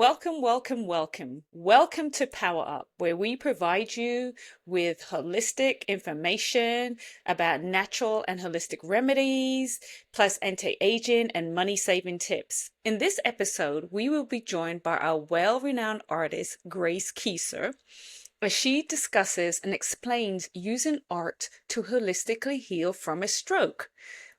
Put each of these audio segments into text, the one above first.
Welcome, welcome, welcome. Welcome to Power Up, where we provide you with holistic information about natural and holistic remedies, plus anti-aging and money-saving tips. In this episode, we will be joined by our well-renowned artist, Grace Kisa, as she discusses and explains using art to holistically heal from a stroke.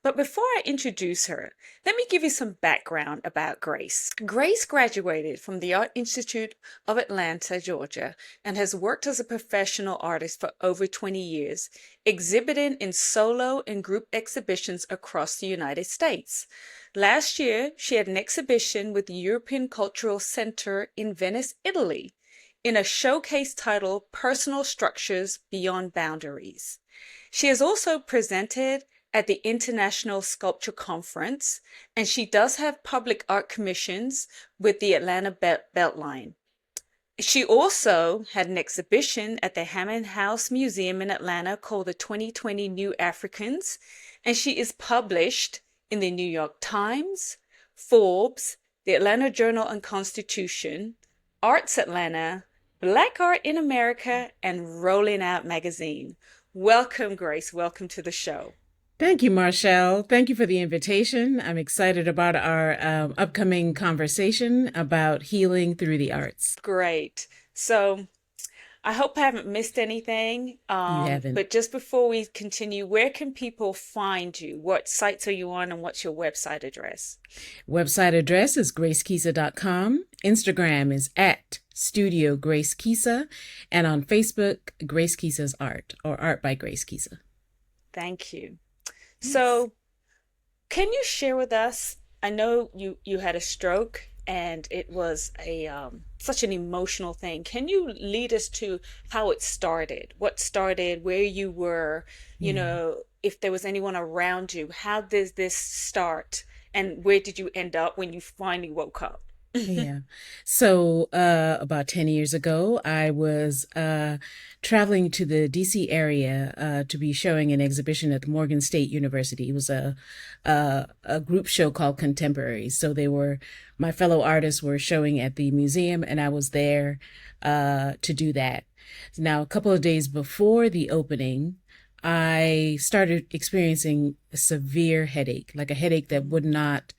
But before I introduce her, let me give you some background about Grace. Grace graduated from the Art Institute of Atlanta, Georgia, and has worked as a professional artist for over 20 years, exhibiting in solo and group exhibitions across the United States. Last year, she had an exhibition with the European Cultural Center in Venice, Italy, in a showcase titled Personal Structures Beyond Boundaries. She has also presented at the International Sculpture Conference, and she does have public art commissions with the Atlanta Beltline. She also had an exhibition at the Hammond House Museum in Atlanta called the 2020 New Africans, and she is published in the New York Times, Forbes, the Atlanta Journal and Constitution, Arts Atlanta, Black Art in America, and Rolling Out magazine. Welcome, Grace. Welcome to the show. Thank you, Marshall. Thank you for the invitation. I'm excited about our upcoming conversation about healing through the arts. Great. So I hope I haven't missed anything. You haven't. But just before we continue, where can people find you? What sites are you on and what's your website address? Website address is gracekisa.com. Instagram is at Studio Grace Kisa. And on Facebook, Grace Kisa's Art or Art by Grace Kisa. Thank you. So, can you share with us? I know you had a stroke and it was a such an emotional thing. Can you lead us to how it started? What started, where you were, Yeah. if there was anyone around you, how did this start and where did you end up when you finally woke up? Yeah. So, about 10 years ago, I was traveling to the DC area to be showing an exhibition at the Morgan State University. It was a group show called Contemporaries. So my fellow artists were showing at the museum, and I was there to do that. Now, a couple of days before the opening, I started experiencing a severe headache, like a headache that would not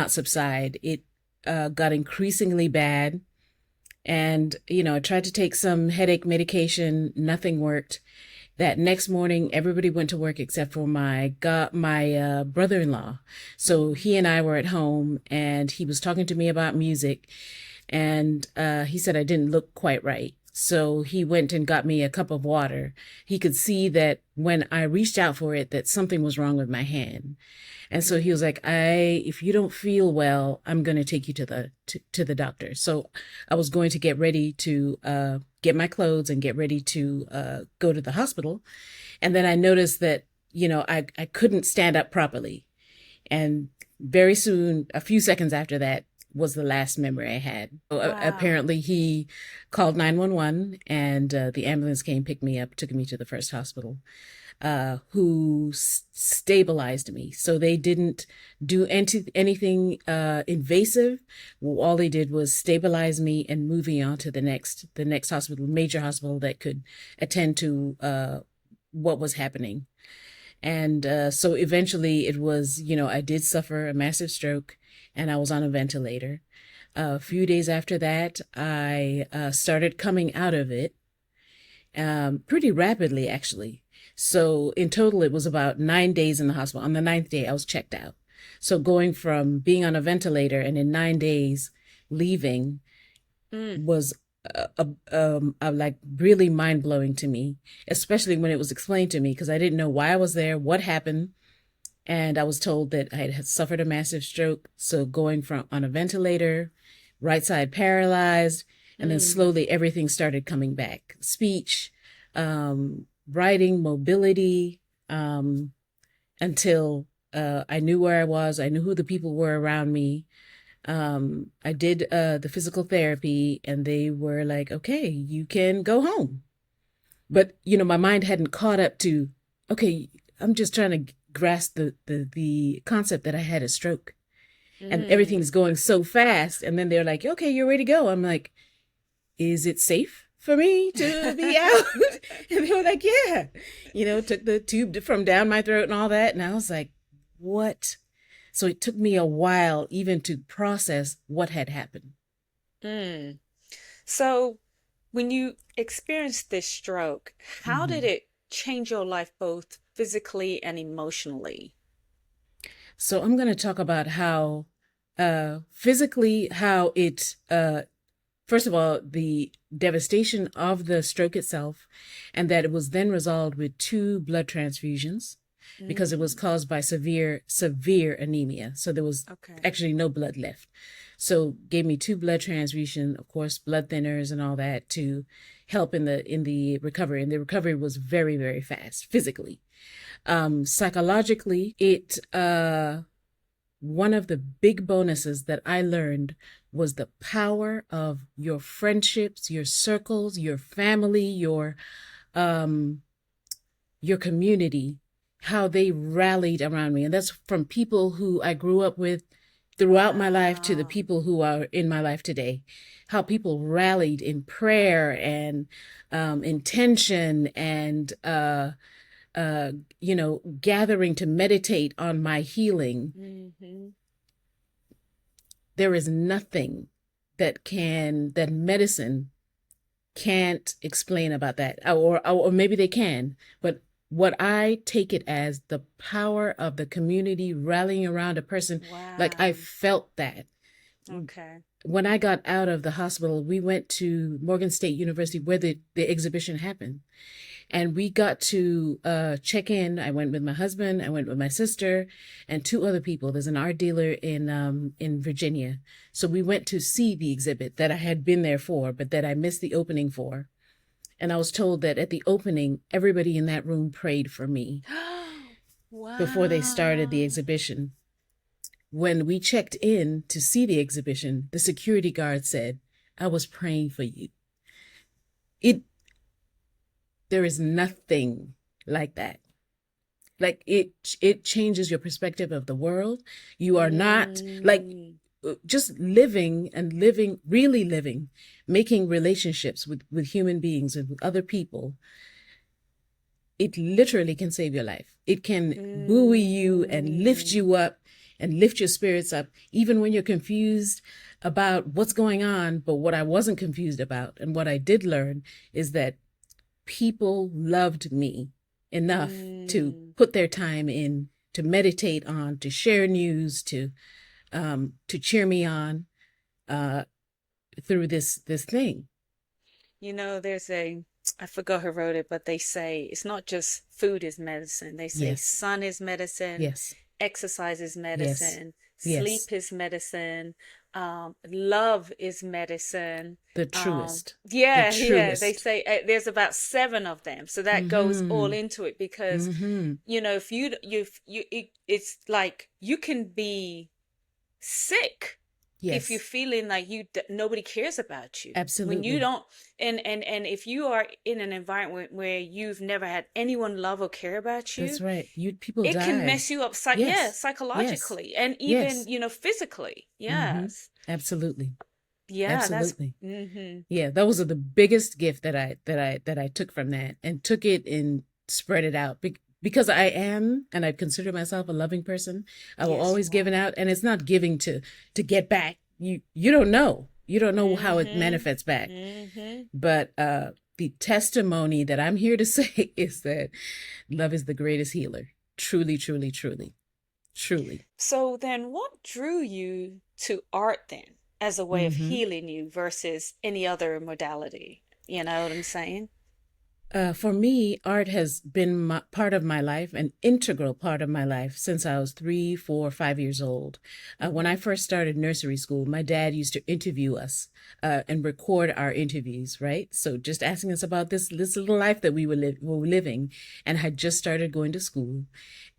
subside. It got increasingly bad. And, I tried to take some headache medication. Nothing worked. That next morning, everybody went to work except for my brother-in-law. So he and I were at home and he was talking to me about music. And he said I didn't look quite right. So he went and got me a cup of water. He could see that when I reached out for it, that something was wrong with my hand. And so he was like, if you don't feel well, I'm going to take you to the doctor. So I was going to get ready to get my clothes and get ready to go to the hospital. And then I noticed that, I couldn't stand up properly. And very soon, a few seconds after that, was the last memory I had. So, Wow. apparently he called 911 and the ambulance came, picked me up, took me to the first hospital, who stabilized me. So they didn't do anything invasive. Well, all they did was stabilize me and move me on to the next hospital, major hospital that could attend to what was happening. And so eventually it was, I did suffer a massive stroke and I was on a ventilator. A few days after that, I started coming out of it pretty rapidly, actually. So in total, it was about 9 days in the hospital. On the ninth day, I was checked out. So going from being on a ventilator and in 9 days leaving Mm. was like really mind blowing to me, especially when it was explained to me because I didn't know why I was there, what happened. And I was told that I had suffered a massive stroke. So going from on a ventilator, right side paralyzed, and then Mm. slowly everything started coming back. Speech, writing, mobility, until I knew where I was. I knew who the people were around me. I did the physical therapy and they were like, okay, you can go home. But, my mind hadn't caught up to, okay, I'm just trying to grasp the concept that I had a stroke. and Mm. everything's going so fast. And then they're like, okay, you're ready to go. I'm like, is it safe for me to be out? And they were like, yeah. Took the tube from down my throat and all that. And I was like, what? So it took me a while even to process what had happened. Mm. So, when you experienced this stroke, how did Mhm. it change your life both physically and emotionally? So I'm going to talk about how physically, how it, first of all, the devastation of the stroke itself, and that it was then resolved with two blood transfusions because it was Mm. caused by severe anemia. So there was Okay. actually no blood left. So gave me two blood transfusion, of course, blood thinners and all that to help in the recovery. And the recovery was very, very fast physically. Psychologically, it one of the big bonuses that I learned was the power of your friendships, your circles, your family, um your community, how they rallied around me. And that's from people who I grew up with throughout my life to the Wow. people who are in my life today. How people rallied in prayer and intention and uh, gathering to meditate on my healing. Hmm. There is nothing that medicine can't explain about that, or maybe they can, but what I take it as the power of the community rallying around a person, like I Wow. felt that Okay. when I got out of the hospital. We went to Morgan State University where the exhibition happened, and we got to check in. I went with my husband, I went with my sister, and two other people. There's an art dealer in Virginia. So we went to see the exhibit that I had been there for, but that I missed the opening for. And I was told that at the opening, everybody in that room prayed for me before they started the Wow. exhibition. When we checked in to see the exhibition, the security guard said, I was praying for you. It There is nothing like that. Like it changes your perspective of the world. You are not like Mm. just living and living, really living, making relationships with human beings and with other people. It literally can save your life. It can buoy you and lift Mm. you up and lift your spirits up, even when you're confused about what's going on. But what I wasn't confused about and what I did learn is that people loved me enough to Mm. put their time in, to meditate on, to share news, to cheer me on uh, through this thing. There's I forgot who wrote it, but they say it's not just food is medicine. They say Yes, sun is medicine, yes, exercise is yes, medicine, yes. sleep is medicine, love is medicine. The truest, the Yeah, yeah. They truest. say there's about seven of them, so that goes all Mm-hmm. into it because Mm-hmm. if it's like you can be sick if you're Yes, feeling like nobody cares about you when you absolutely. don't, and if you are in an environment where you've never had anyone love or care about That's you, right. You people it can die. mess you up yeah, Yes, yes, psychologically and even yes. physically. Mm-hmm. Yes. Absolutely, Yeah, that's absolutely. mm-hmm. Yeah, those are the biggest gift that I took from that, and took it and spread it out because I am, and I consider myself a loving person. I will Yes, always you give it are. out, and it's not giving to get back. You don't know. You don't know how it Mm-hmm. manifests back. Mm-hmm. But the testimony that I'm here to say is that love is the greatest healer. Truly, truly, truly, truly. So then what drew you to art then as a way of Mm-hmm. healing you versus any other modality? You know what I'm saying? For me, art has been part of my life, an integral part of my life since I was 3, 4, 5 years old. When I Mm-hmm. first started nursery school, my dad used to interview us and record our interviews, right? So just asking us about this little life that were living, and had just started going to school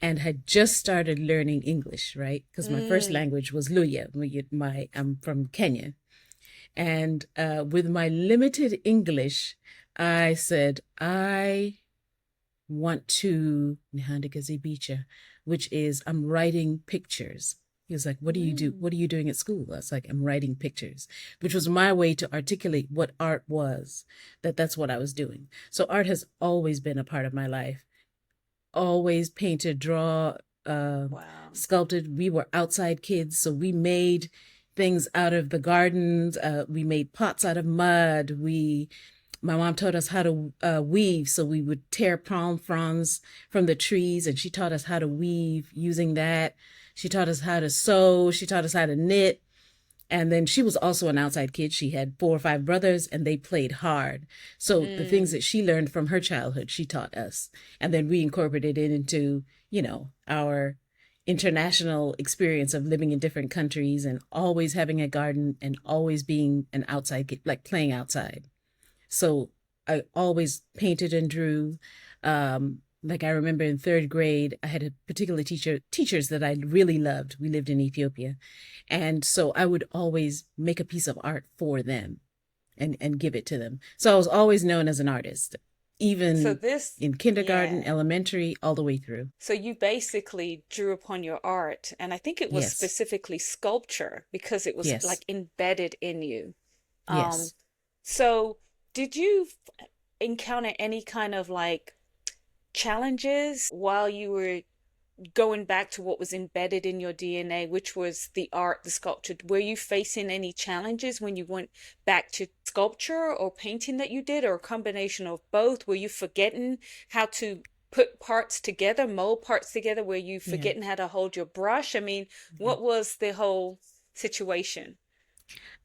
and had just started learning English, right? Because my first Mm. language was Luya. I'm from Kenya. And with my limited English, I said, I want to Nihanda Gazi Beacher, which is I'm writing pictures. He was like, what do you do? Mm. What are you doing at school? I was like, I'm writing pictures, which was my way to articulate what art was, that's what I was doing. So art has always been a part of my life. Always painted, draw, uh, Wow. sculpted. We were outside kids, so we made things out of the gardens. We made pots out of mud. My mom taught us how to weave, so we would tear palm fronds from the trees, and she taught us how to weave using that. She taught us how to sew. She taught us how to knit. And then she was also an outside kid. She had 4 or 5 brothers, and they played hard. So the things Mm. that she learned from her childhood, she taught us. And then we incorporated it into, our international experience of living in different countries and always having a garden and always being an outside kid, like playing outside. So I always painted and drew. Like I remember in 3rd grade, I had a particular teachers that I really loved. We lived in Ethiopia. And so I would always make a piece of art for them and give it to them. So I was always known as an artist, So even this, in kindergarten, yeah. elementary, all the way through. So you basically drew upon your art, and I think it was Yes, specifically sculpture because it was yes, like embedded in you. Um, yes. so did you encounter any kind of like challenges while you were going back to what was embedded in your DNA, which was the art, the sculpture? Were you facing any challenges when you went back to sculpture or painting that you did, or a combination of both? Were you forgetting how to put parts together, mold parts together? Were you Yeah. forgetting how to hold your brush? I mean, what was the whole situation?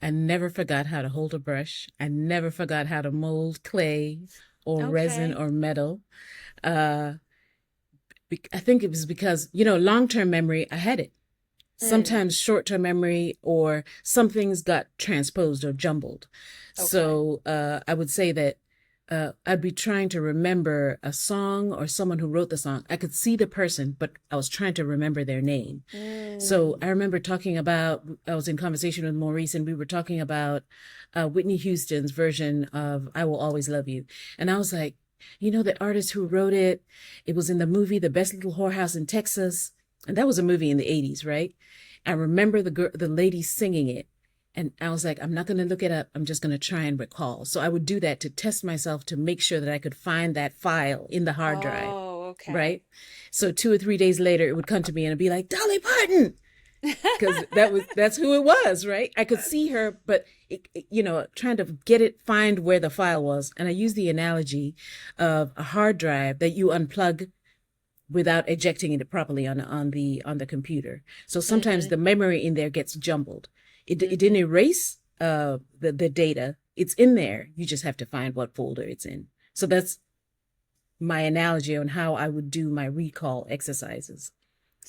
I never forgot how to hold a brush. I never forgot how to mold clay or resin Okay. or metal. Uh, I think it was because, long-term memory, I had it. Mm, Sometimes short-term memory or some things got transposed or jumbled. okay. So I would say that I'd be trying to remember a song or someone who wrote the song. I could see the person, but I was trying to remember their name. So Mm, I remember I was in conversation with Maurice, and we were talking about Whitney Houston's version of I Will Always Love You. And I was like, the artist who wrote it, it was in the movie The Best Little Whorehouse in Texas. And that was a movie in the 80s, right? I remember the lady singing it. And I was like, I'm not going to look it up. I'm just going to try and recall. So I would do that to test myself to make sure that I could find that file in the hard drive, oh, right? okay. So 2 or 3 days later, it would come to me and it'd be like, Dolly Parton, because that's who it was, right? I could see her, but trying to find where the file was. And I use the analogy of a hard drive that you unplug without ejecting it properly on the computer. So sometimes Mm-hmm. the memory in there gets jumbled. It didn't Mm-hmm. erase the data. It's in there. You just have to find what folder it's in. So that's my analogy on how I would do my recall exercises.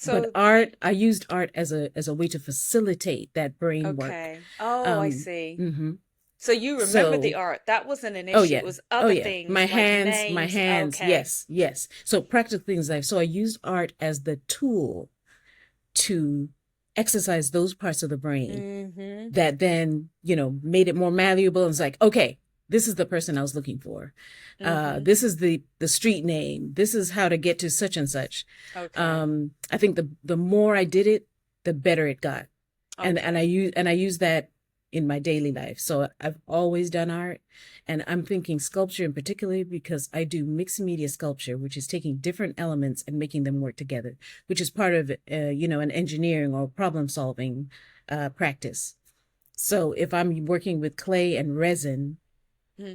But So the I used art as a way to facilitate that brain work. okay. Oh, I Um, see. hmm So you remember the So, art. That wasn't an oh issue. It yeah, was oh other yeah, things like my names. hands, Okay. yes, yes. So practical things like so I used art as the tool to exercise those parts of the brain Mm-hmm. that then, made it more malleable. And it's like, okay, this is the person I was looking for. Mm-hmm. This is the street name. This is how to get to such and such. Okay. I think the more I did it, the better it got. And Okay. I use that in my daily life. So I've always done art, and I'm thinking sculpture in particular because I do mixed media sculpture, which is taking different elements and making them work together, which is part of an engineering or problem solving practice. So if I'm working with clay Mm-hmm.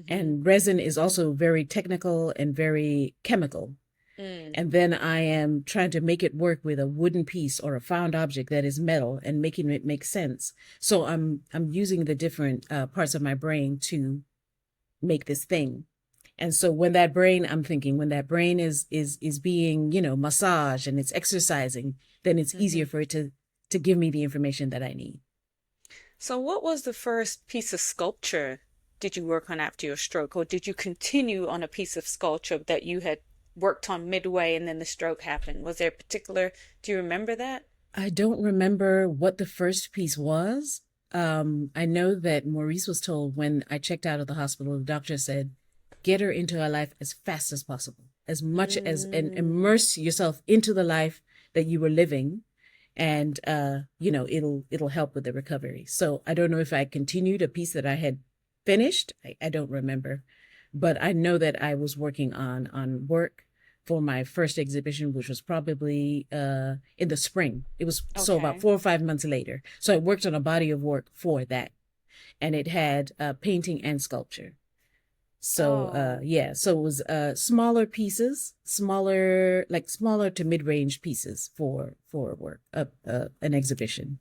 and resin is also very technical and very chemical, Mm. and then I am trying to make it work with a wooden piece or a found object that is metal and making it make sense. So I'm using the different parts of my brain to make this thing. And so I'm thinking when that brain is being massaged and it's exercising, then it's Mm-hmm. easier for it to give me the information that I need. So what was the first piece of sculpture did you work on after your stroke, or did you continue on a piece of sculpture that you had worked on midway and then the stroke happened? Was there a particular, do you remember that? I don't remember what the first piece was. I know that Maurice was told when I checked out of the hospital, the doctor said, get her into her life as fast as possible, as much as, and Mm, immerse yourself into the life that you were living. and it'll help with the recovery. So I don't know if I continued a piece that I had finished. I don't remember, but I know that I was working on work for my first exhibition, which was probably in the spring. It was so about Okay. 4 or 5 months later. So I worked on a body of work for that, and it had painting and sculpture. So Oh, yeah, so it was smaller pieces, smaller to mid-range pieces for work, an exhibition.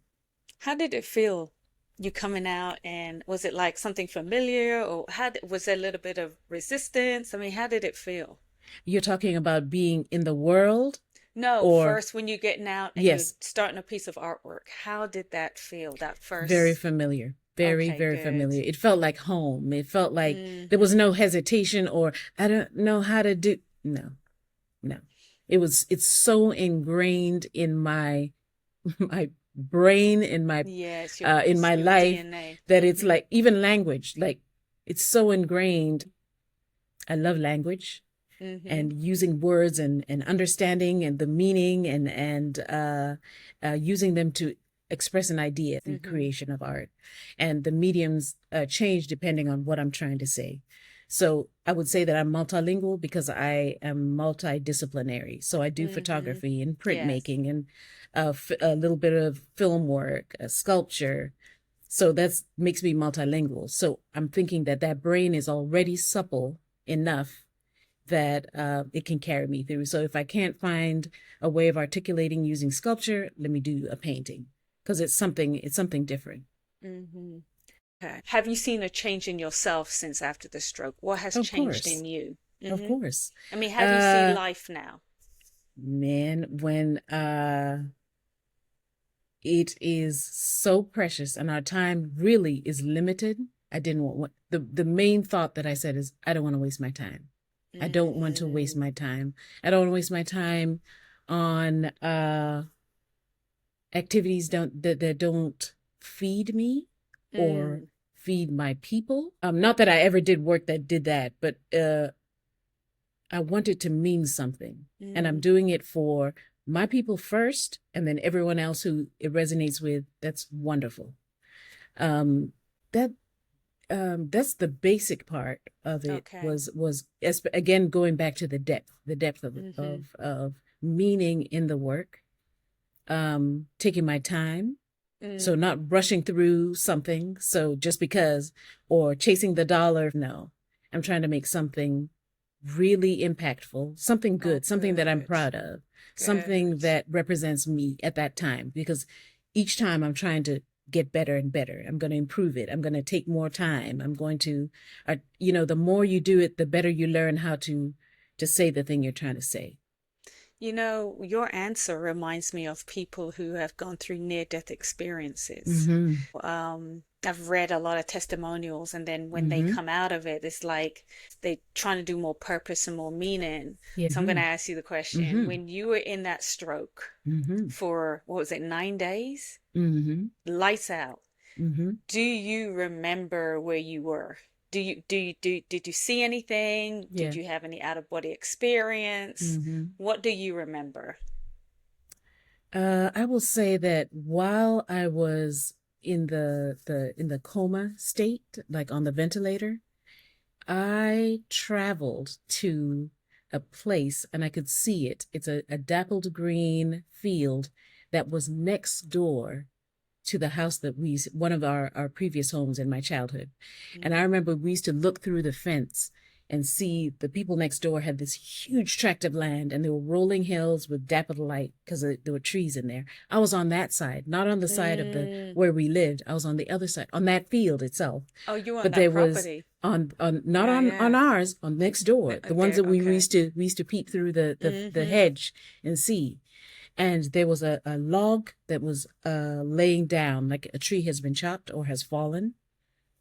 how did it feel? You coming out, and was it like something familiar, or was there a little bit of resistance? I mean, how did it feel? You're talking about being in the world, No, or first when you're getting out and you're yes, starting a piece of artwork, how did that feel? That very first, familiar. Very, okay, very good. familiar. It felt like home. It felt like there was Mm-hmm. no hesitation or I don't know how to do. No, no. It's so ingrained in my my brain, Yeah, in it's my your life, DNA. that it's Mm-hmm. like even language, like it's so ingrained. I love language Mm-hmm. and using words and understanding and the meaning and using them to express an idea, the Mm-hmm. creation of art. And the mediums change depending on what I'm trying to say. So I would say that I'm multilingual because I am multidisciplinary. So I do Mm-hmm. photography and Yes. printmaking and a little bit of film work, sculpture. So that's makes me multilingual. So I'm thinking that that brain is already supple enough that it can carry me through. So if I can't find a way of articulating using sculpture, let me do a painting because it's something different. Mm-hmm. Okay. Have you seen a change in yourself since after the stroke? What has Of changed course, in you? of Mm-hmm. course. I mean, how do you see Uh, life now? Man, when it is so precious and our time really is limited. I didn't want the main thought that I said is I don't want to waste my time. I don't want to waste Mm, my time. I don't want to waste my time on activities that don't feed me or mm, feed my people. Not that I ever did work that did that, but I want it to mean something. And I'm mm. doing it for my people first, and then everyone else who it resonates with. That's wonderful. Um, that that's the basic part of it. Okay. Was again going back to the depth of Mm-hmm. of meaning in the work. Taking my time, so Mm, not rushing through something. So just because or chasing the dollar, no, I'm trying to make something really impactful, something oh, good, something that I'm good. proud of, Good. something that represents me at that time. Because each time I'm trying to get better and better. I'm going to improve it. I'm going to take more time. I'm going to, the more you do it, the better you learn how to say the thing you're trying to say. You know, your answer reminds me of people who have gone through near-death experiences. Mm-hmm. I've read a lot of testimonials, and then when they Mm-hmm. come out of it, it's like they trying to do more purpose and more meaning. Yeah. So I'm going to ask you the question, Mm-hmm. when you were in that stroke Mm-hmm. for, what was it, 9 days? Mm-hmm. Lights out. Mm-hmm. Do you remember where you were? Did you see anything? Yeah. Did you have any out of body experience? Mm-hmm. What do you remember? I will say that while I was in the coma state, like on the ventilator, I traveled to a place and I could see it. It's a dappled green field that was next door to the house that one of our previous homes in my childhood. And I Mm. remember we used to look through the fence and see the people next door had this huge tract of land and there were rolling hills with dappled light because there were trees in there. I was on that side, not on the side of the Mm. where we lived. I was on the other side, on that field itself. Oh, you were on But that there was property. on not Yeah, on yeah. ours, on next door, the ones There, that okay. we used to peep through the Mm-hmm. hedge and see. And there was a log that was laying down, like a tree has been chopped or has fallen.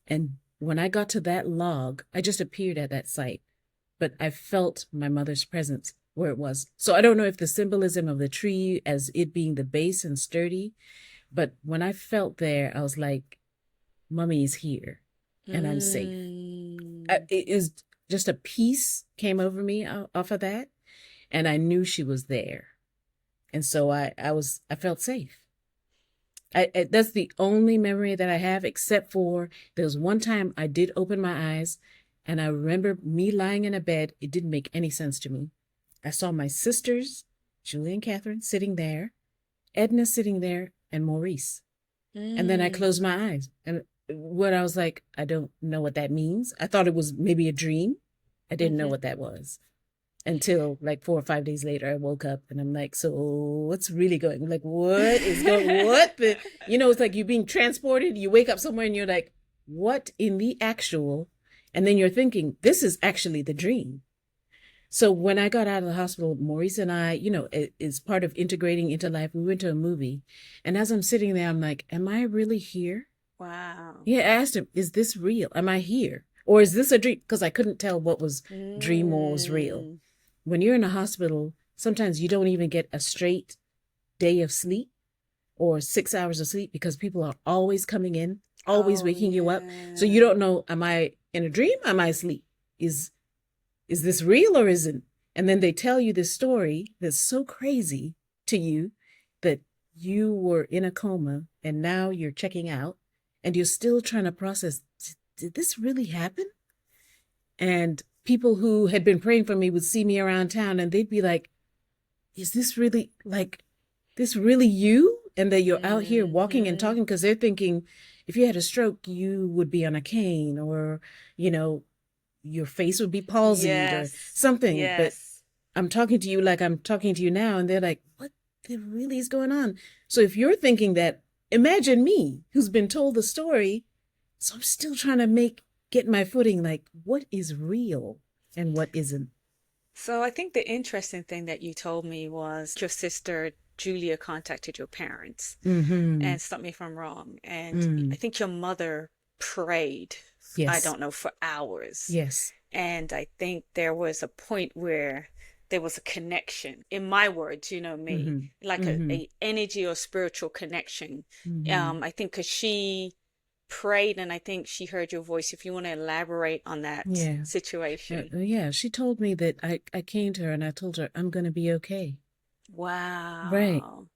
And when I got to that log, I just appeared at that site, but I felt my mother's presence where it was. So I don't know if the symbolism of the tree as it being the base and sturdy, but when I felt there, I was like, Mummy is here and I'm safe. Mm. It is just a peace came over me off of that, and I knew she was there. And so I felt safe. That's the only memory that I have, except for there was one time I did open my eyes, and I remember me lying in a bed. It didn't make any sense to me. I saw my sisters, Julie and Catherine, sitting there, Edna sitting there, and Maurice. And then I Mm. closed my eyes. And what I was like, I don't know what that means. I thought it was maybe a dream. I didn't know Mm-hmm. what that was until like 4 or 5 days later. I woke up and I'm like, so what's really going? Like, what is going? What the? It's like you're being transported. You wake up somewhere and you're like, what in the actual? And then you're thinking, this is actually the dream. So when I got out of the hospital, Maurice and I, is part of integrating into life. We went to a movie, and as I'm sitting there, I'm like, "Am I really here?" Wow. Yeah, I asked him, "Is this real? Am I here, or is this a dream?" Because I couldn't tell what was dream or was real. Mm. When you're in a hospital, sometimes you don't even get a straight day of sleep or 6 hours of sleep because people are always coming in, always Oh, waking you up. So you yeah. don't know, am I in a dream? Am I asleep? Is this real or isn't? And then they tell you this story that's so crazy to you that you were in a coma and now you're checking out and you're still trying to process, did this really happen? And people who had been praying for me would see me around town and they'd be like, is this really this really you? And that you're out here walking and Mm-hmm. talking because they're thinking if you had a stroke, you would be on a cane or, you know, your face would be palsied or Yes. something. But Yes. I'm talking to you like I'm talking to you now, and they're like, what the really is going on? So if you're thinking that, imagine me who's been told the story. So I'm still trying to get my footing like, what is real and what isn't? So I think the interesting thing that you told me was your sister Julia contacted your parents, Mm-hmm. and stop me if I'm wrong. And I Mm. think your mother prayed, I Yes. don't know, for hours. Yes. And I think there was a point where there was a connection. In my words, you know me, Mm-hmm. like Mm-hmm. a energy or spiritual connection. Mm-hmm. I think because she prayed and I think she heard your voice. If you want to elaborate on that Yeah. situation. Yeah. She told me that I came to her and I told her I'm going to be okay. Right. Wow.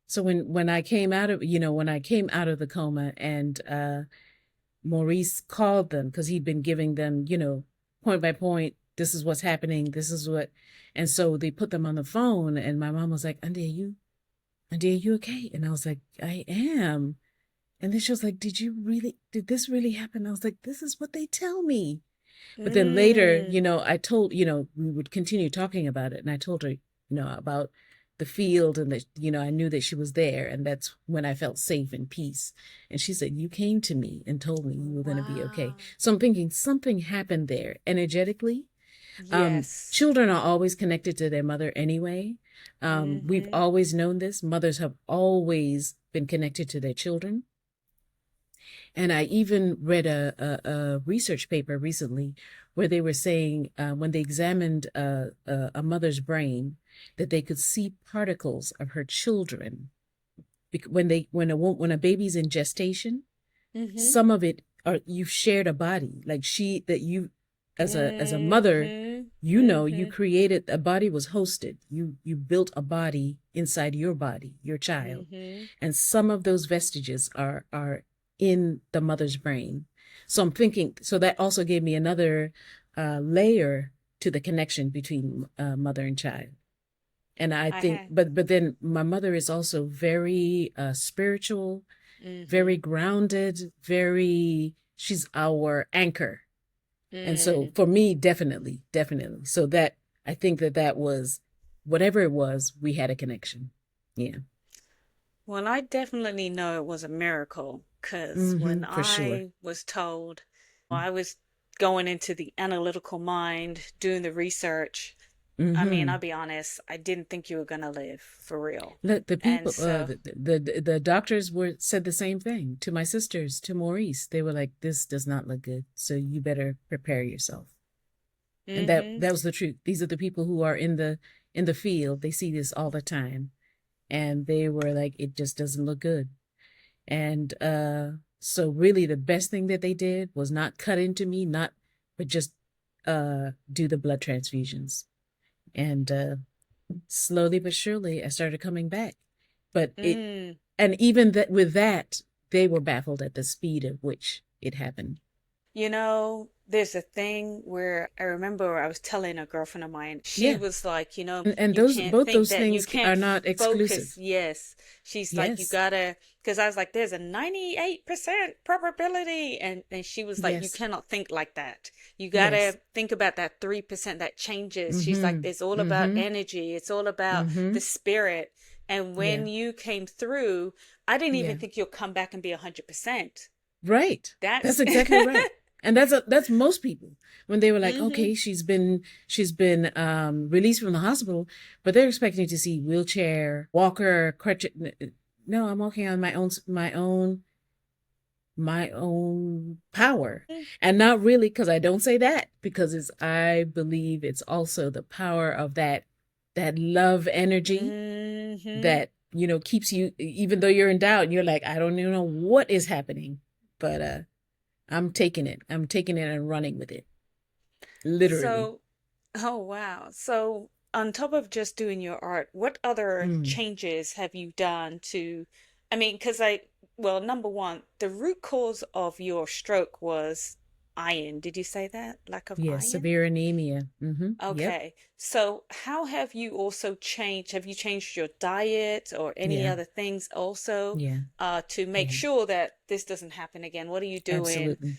So when I came out of, when I came out of the coma and Maurice called them because he'd been giving them, point by point, this is what's happening, this is what, and so they put them on the phone, and my mom was like, Auntie, are you okay? And I was like, I am. And then she was like, did this really happen? I was like, this is what they tell me. But then later, Mm. I told, we would continue talking about it. And I told her, about the field and that, I knew that she was there. And that's when I felt safe and peace. And she said, you came to me and told me you were going to be okay. Wow. So I'm thinking something happened there energetically. Yes. Children are always connected to their mother anyway. We've Mm-hmm. always known this. Mothers have always been connected to their children. And I even read a research paper recently where they were saying when they examined a mother's brain that they could see particles of her children when a baby's in gestation. Mm-hmm. Some of it are you've shared a body like she that you as a mother Mm-hmm. you Mm-hmm. created a body was hosted you built a body inside your body your child Mm-hmm. and some of those vestiges are in the mother's brain. So I'm thinking, so that also gave me another layer to the connection between mother and child. And I I think, had. but then my mother is also very spiritual, Mm-hmm. very grounded, she's our anchor. And so Mm. for me, definitely, definitely. So that, I think that was, whatever it was, we had a connection. Yeah. Well, I definitely know it was a miracle because Mm-hmm, when for sure. I was told I was going into the analytical mind, doing the research, I mean, Mm-hmm. I'll be honest, I didn't think you were gonna live for real. Look, the And people, so, the doctors said the same thing to my sisters, to Maurice. They were like, "This does not look good, so you better prepare yourself." And that mm-hmm. that was the truth. These are the people who are in the field. They see this all the time, and they were like, "It just doesn't look good." And so really, the best thing that they did was not cut into me, not but just do the blood transfusions. And slowly but surely, I started coming back. But Mm. And even that with that, they were baffled at the speed at which it happened. You know, there's a thing where I remember I was telling a girlfriend of mine, she Yeah. was like, And you those can't both think those that you things can't are not focus. exclusive. Yes. She's like, you Yes. gotta, because I was like, there's a 98% probability. And she was like, you Yes. cannot think like that. You Yes. gotta think about that 3% that changes. She's like, Mm-hmm. it's all about Mm-hmm. energy, it's all about Mm-hmm. the spirit. And Yeah. when you came through, I didn't even Yeah. think you'll come back and be 100%. Right. That's That's, exactly right. And that's most people when they were like, hmm okay, she's been released from the hospital, but they're expecting to see wheelchair, walker, crutch. No, I'm walking on my own power, and not really because I don't say that because it's I believe it's also the power of that love energy hmm that keeps you even though you're in doubt and you're like I don't even know what is happening, but I'm taking it and running with it, literally. So, oh wow. So, on top of just doing your art, what other Mm. changes have you done to, I mean, because well, number one, the root cause of your stroke was iron. Did you say that? Lack of Yes, iron? severe anemia. Yep. Okay. So, how have you also changed? Have you changed your diet or any Yeah. other things also Yeah. to make Yeah. sure that this doesn't happen again? What are you doing? Absolutely.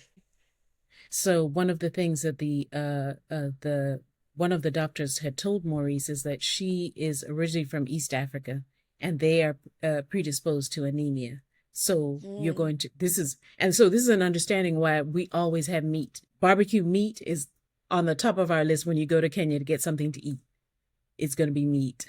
So one of the things that the one of the doctors had told Maurice is that she is originally from East Africa, and they are predisposed to anemia. So you're Mm, going to this is an understanding why we always have meat. Barbecue meat is on the top of our list when you go to Kenya to get something to eat. It's going to be meat.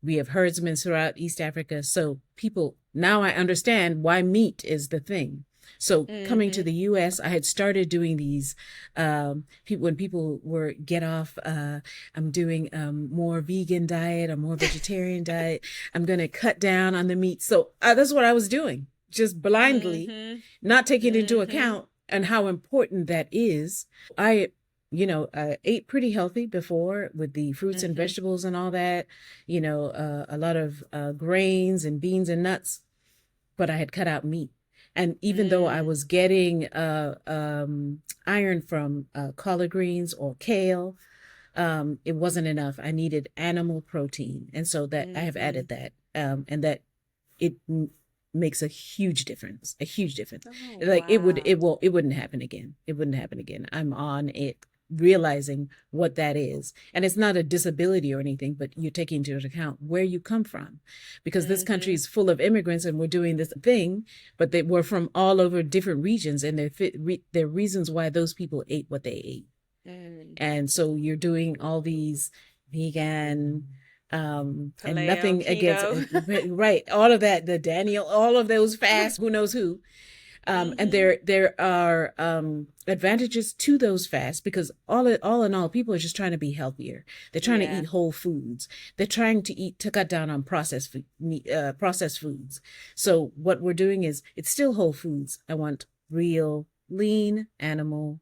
We have herdsmen throughout East Africa. So people, now I understand why meat is the thing. So coming to hmm the US, I had started doing these people when people were get off, I'm doing more vegan diet, a more vegetarian diet. I'm going to cut down on the meat. So that's what I was doing, just blindly, hmm not taking into hmm account and how important that is. I ate pretty healthy before with the fruits and hmm vegetables and all that, a lot of grains and beans and nuts, but I had cut out meat. And even though I Mm, was getting iron from collard greens or kale, it wasn't enough. I needed animal protein. And so that I have hmm added that, and that it makes a huge difference, a huge difference. Oh, Like wow. it wouldn't happen again. It wouldn't happen again. I'm on it, realizing what that is. And it's not a disability or anything, but you're taking into account where you come from, because this country hmm is full of immigrants and we're doing this thing, but they were from all over different regions, and there are reasons why those people ate what they ate. Mm. And so you're doing all these vegan, and Paleo, nothing against, keto. right, all of that, the Daniel, all of those fasts, who knows who. And hmm there are advantages to those fasts, because all in all, people are just trying to be healthier. They're trying to Yeah. eat whole foods. They're trying to cut down on processed foods. So what we're doing is it's still whole foods. I want real lean animal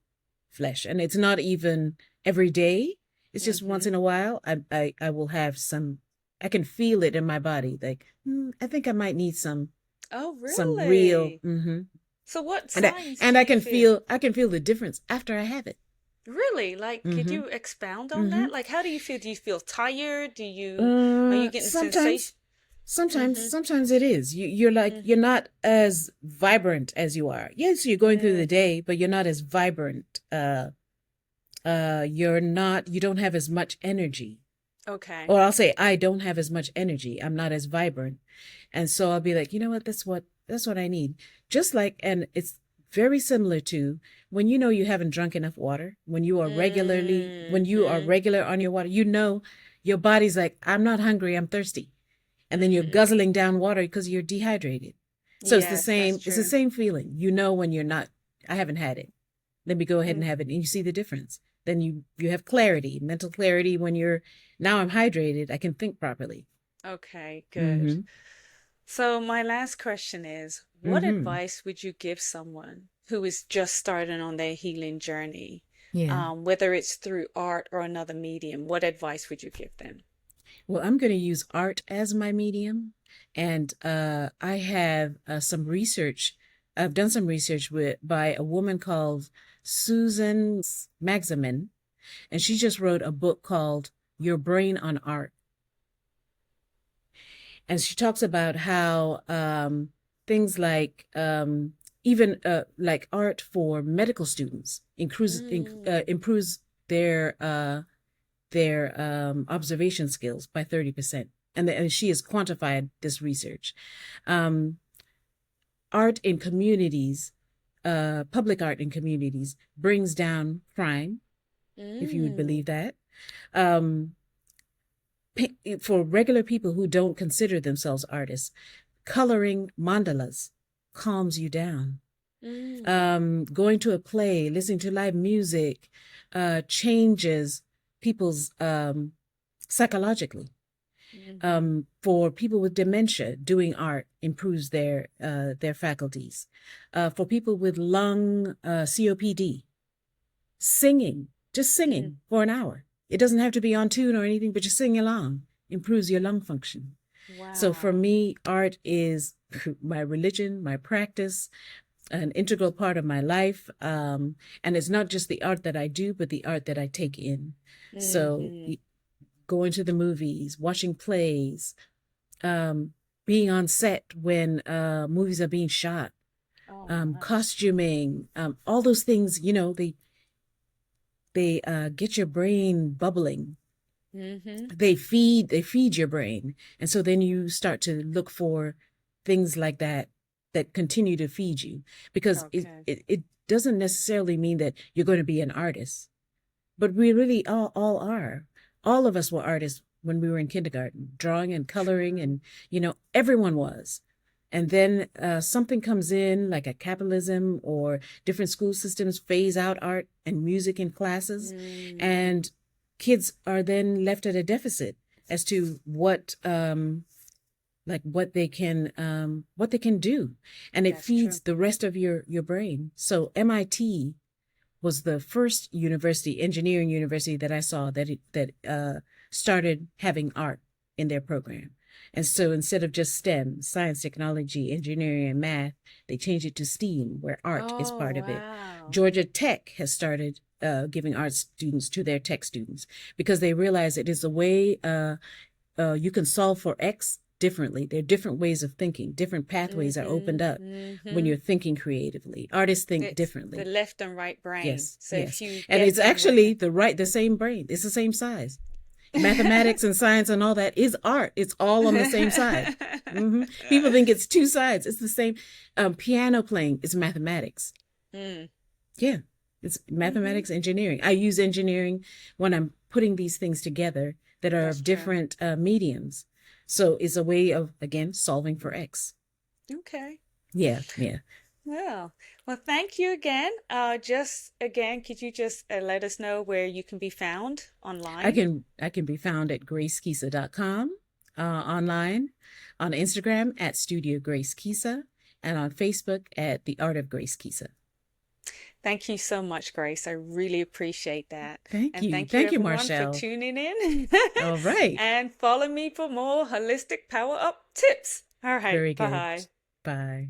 flesh, and it's not even every day. It's just once hmm in a while. I will have some. I can feel it in my body. Like I think I might need Oh, some real. really? So what And signs do and you feel? I can feel the difference after I have it. Really? Like, could Mm-hmm. you expound on Mm-hmm. that? Like, how do you feel? Do you feel tired? Are you getting Sometimes, sensation? sometimes, hmm sometimes it is. You're like you're hmm not as vibrant as you are. Yes, you're going through the hmm day, but you're not as vibrant. You don't have as much energy. Okay. Or I'll say I don't have as much energy. I'm not as vibrant. And so I'll be like, you know what? That's what I need. Just like, and it's very similar to when you haven't drunk enough water, when you are hmm regular on your water, your body's like, I'm not hungry, I'm thirsty. And then you're hmm guzzling down water because you're dehydrated. So Yes, that's it's the true. same feeling. When you're not, I haven't had it. Let me go ahead and Mm, have it. And you see the difference. Then you have clarity, mental clarity when now I'm hydrated, I can think properly. okay, good. Mm-hmm. So my last question is, what Mm-hmm. advice would you give someone who is just starting on their healing journey? Yeah. Whether it's through art or another medium, what advice would you give them? Well, I'm going to use art as my medium. And I have some research. I've done some research by a woman called Susan Magzamin, and she just wrote a book called Your Brain on Art. And she talks about how things like even like art for medical students Mm. improves their observation skills by 30%. And she has quantified this research. Um, art in communities, public art in communities, brings down crime, if you would Mm. believe that. Um, for regular people who don't consider themselves artists, coloring mandalas calms you down. Mm. Going to a play, listening to live music, changes people's psychologically. Mm-hmm. For people with dementia, doing art improves their faculties. For people with lung COPD, just Mm. singing for an hour. It doesn't have to be on tune or anything, but just sing along improves your lung function. So for Wow. me, art is my religion, my practice, an integral part of my life. And it's not just the art that I do, but the art that I take in. So Mm-hmm. going to the movies, watching plays, being on set when movies are being shot, Oh, nice. costuming, all those things, they get your brain bubbling. Mm-hmm. They feed your brain. And so then you start to look for things like that continue to feed you, because it, Okay. it, it doesn't necessarily mean that you're going to be an artist, but we really all are. All of us were artists when we were in kindergarten, drawing and coloring, True. and everyone was. And then something comes in, like a capitalism or different school systems phase out art and music in classes, Mm. and kids are then left at a deficit as to what they can do, and it That's true. feeds the rest of your brain. So MIT was the first engineering university that I saw that started having art in their program. And so instead of just STEM, science, technology, engineering, and math, they changed it to STEAM, where art is Oh, part of it. wow. Georgia Tech has started giving art students to their tech students, because they realize it is a way you can solve for X differently. There are different ways of thinking. Different pathways are opened Mm-hmm. up when Mm-hmm. you're thinking creatively. Artists think It's the differently. left and right brain. Yes, So if yes. you And get it's them actually working. the same brain. It's the same size. Mathematics and science and all that is art. It's all on the same side. People think it's two sides. It's the same. Piano playing is mathematics. Mm. Yeah, it's Mm-hmm. mathematics, engineering. I use engineering when I'm putting these things together that are That's of true. different mediums. So it's a way of, again, solving for X. Okay. Yeah, yeah. Well, well, thank you again. Just again, could you just let us know where you can be found online? I can be found at gracekisa.com, online, on Instagram at Studio Grace Kisa, and on Facebook at The Art of Grace Kisa. Thank you so much, Grace. I really appreciate that. Thank And you. thank you, Thank you, everyone, for Marshall. tuning in. All right. And follow me for more holistic power up tips. All right, Very good. bye. Bye.